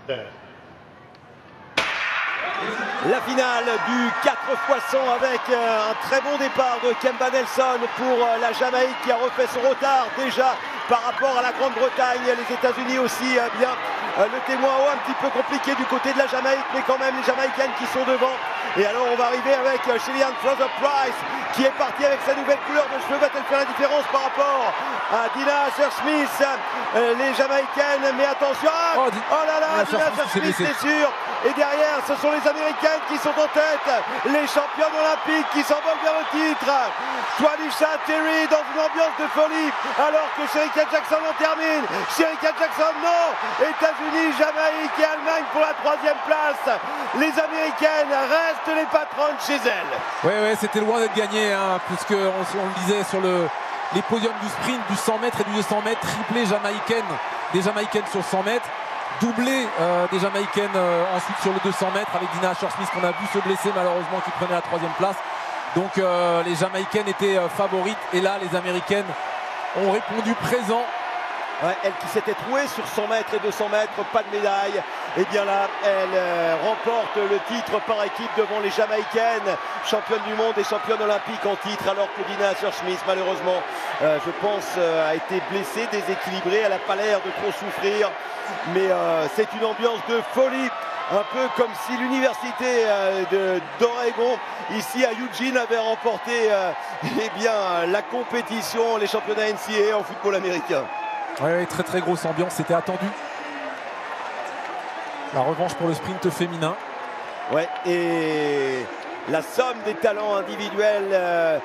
La finale du 4x100 avec un très bon départ de Kemba Nelson pour la Jamaïque qui a refait son retard déjà par rapport à la Grande-Bretagne. Les États-Unis aussi bien. Le témoin haut un petit peu compliqué du côté de la Jamaïque, mais quand même les Jamaïcaines qui sont devant. Et alors on va arriver avec Shelly-Ann Fraser-Pryce qui est partie avec sa nouvelle couleur de cheveux. Va-t-elle faire la différence par rapport à Dina Asher-Smith, les Jamaïcaines, mais attention, oh là là, Dina Asher-Smith c'est sûr. Et derrière ce sont les Américaines qui sont en tête, les championnes olympiques qui s'envolent vers le titre. Twanisha Terry dans une ambiance de folie alors que Shericka Jackson en termine. Shericka Jackson non. États-Unis, Jamaïque et Allemagne pour la 3e place. Les Américaines restent les patronnes chez elles. Oui, c'était loin d'être gagné, hein, puisque on le disait sur les podiums du sprint, du 100 mètres et du 200 mètres, triplé jamaïcaine, des Jamaïcaines sur 100 mètres. Doublé des Jamaïcaines ensuite sur le 200 mètres avec Dina Asher-Smith qu'on a vu se blesser malheureusement qui prenait la 3e place. Donc les Jamaïcaines étaient favorites et là les Américaines ont répondu présent. Ouais, elle qui s'était trouée sur 100 mètres et 200 mètres, pas de médaille. Et bien là, elle remporte le titre par équipe devant les Jamaïcaines, championne du monde et championne olympique en titre, alors que Dina Asher-Smith, malheureusement, je pense, a été blessée, déséquilibrée. Elle n'a pas l'air de trop souffrir, mais c'est une ambiance de folie. Un peu comme si l'université d'Oregon, ici à Eugene, avait remporté la compétition, les championnats NCAA en football américain. Oui, très grosse ambiance, c'était attendu. La revanche pour le sprint féminin. Ouais, et la somme des talents individuels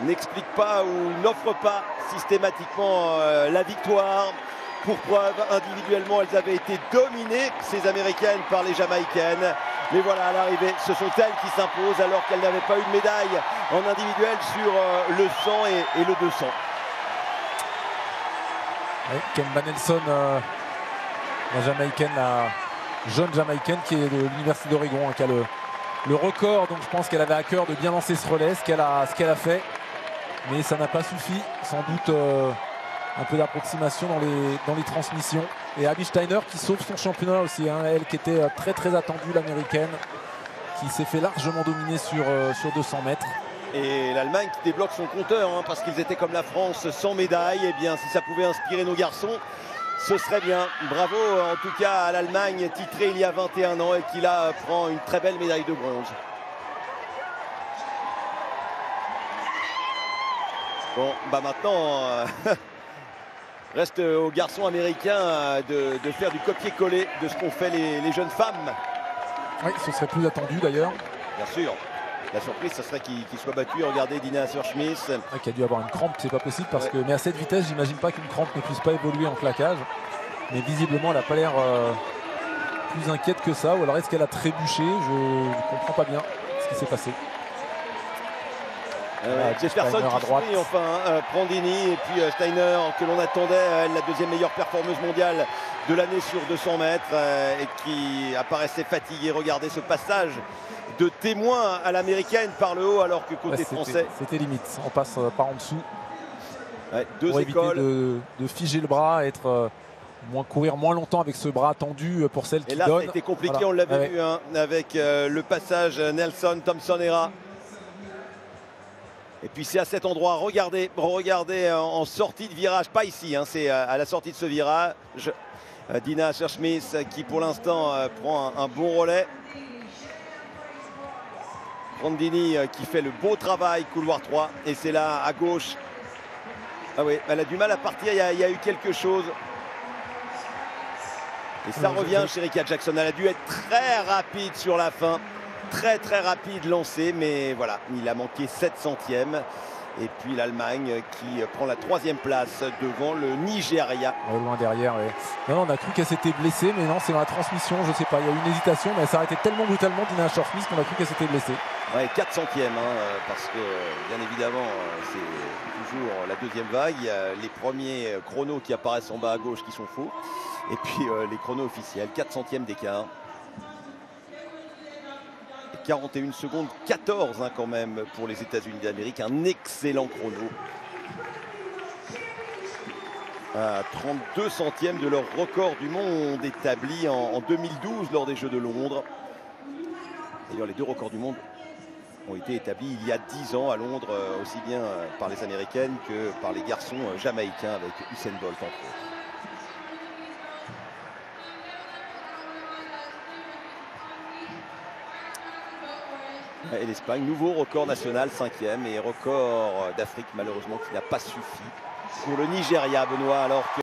n'explique pas ou n'offre pas systématiquement la victoire. Pour preuve, individuellement, elles avaient été dominées, ces Américaines, par les Jamaïcaines. Mais voilà, à l'arrivée, ce sont elles qui s'imposent alors qu'elles n'avaient pas eu de médaille en individuel sur le 100 et le 200. Oui, Kemba Nelson, la Jamaïcaine, la jeune Jamaïcaine qui est de l'Université d'Oregon, hein, qui a le record. Donc je pense qu'elle avait à cœur de bien lancer ce relais, ce qu'elle a fait. Mais ça n'a pas suffi, sans doute un peu d'approximation dans les transmissions. Et Abby Steiner qui sauve son championnat aussi, hein, elle qui était très attendue, l'américaine, qui s'est fait largement dominer sur 200 mètres. Et l'Allemagne qui débloque son compteur, hein, parce qu'ils étaient comme la France sans médaille. Et bien si ça pouvait inspirer nos garçons, ce serait bien. Bravo en tout cas à l'Allemagne, titrée il y a 21 ans et qui là prend une très belle médaille de bronze. Bon, bah maintenant, reste aux garçons américains de faire du copier-coller de ce qu'ont fait les jeunes femmes. Oui, ce serait plus attendu d'ailleurs. Bien sûr. La surprise, ce serait qu'il soit battu. Regardez Dina Asher-Smith. Ouais, qui a dû avoir une crampe, c'est pas possible parce que. Mais à cette vitesse, j'imagine pas qu'une crampe ne puisse pas évoluer en claquage. Mais visiblement, elle n'a pas l'air plus inquiète que ça. Ou alors est-ce qu'elle a trébuché? Je ne comprends pas bien ce qui s'est passé. Jefferson qui sourit enfin, Prandini et puis Steiner que l'on attendait, la deuxième meilleure performeuse mondiale de l'année sur 200 mètres et qui apparaissait fatiguée. Regardez ce passage de témoin à l'américaine par le haut alors que côté français. C'était limite, on passe par en dessous. Ouais, deux pour écoles. Éviter de figer le bras, courir moins longtemps avec ce bras tendu pour celle qui donne. Et là, c'était compliqué, voilà. On l'avait vu hein, avec le passage Nelson, Thompson-Hera. Et puis c'est à cet endroit, regardez en sortie de virage, pas ici, hein, c'est à la sortie de ce virage. Dina Asher-Smith qui pour l'instant prend un bon relais. Prandini qui fait le beau travail, couloir 3. Et c'est là à gauche. Ah oui, elle a du mal à partir, il y a eu quelque chose. Et ça revient, Shericka Jackson, elle a dû être très rapide sur la fin. Très rapide lancé, mais voilà, il a manqué 7 centièmes. Et puis l'Allemagne qui prend la 3e place devant le Nigeria. Ouais, loin derrière, oui. Non, on a cru qu'elle s'était blessée, mais non, c'est dans la transmission, je sais pas. Il y a eu une hésitation, mais elle s'est arrêtée tellement brutalement, Dina Asher-Smith, qu'on a cru qu'elle s'était blessée. Ouais, 4 centièmes, hein, parce que bien évidemment, c'est toujours la deuxième vague. Il y a les premiers chronos qui apparaissent en bas à gauche qui sont faux. Et puis les chronos officiels, 4 centièmes d'écart. 41 secondes 14 hein, quand même pour les États-Unis d'Amérique, un excellent chrono. à 32 centièmes de leur record du monde établi en 2012 lors des Jeux de Londres. D'ailleurs, les deux records du monde ont été établis il y a 10 ans à Londres, aussi bien par les Américaines que par les garçons jamaïcains, avec Usain Bolt entre autres. Et l'Espagne, nouveau record national, 5e, et record d'Afrique malheureusement qui n'a pas suffi pour le Nigeria, Benoît, alors que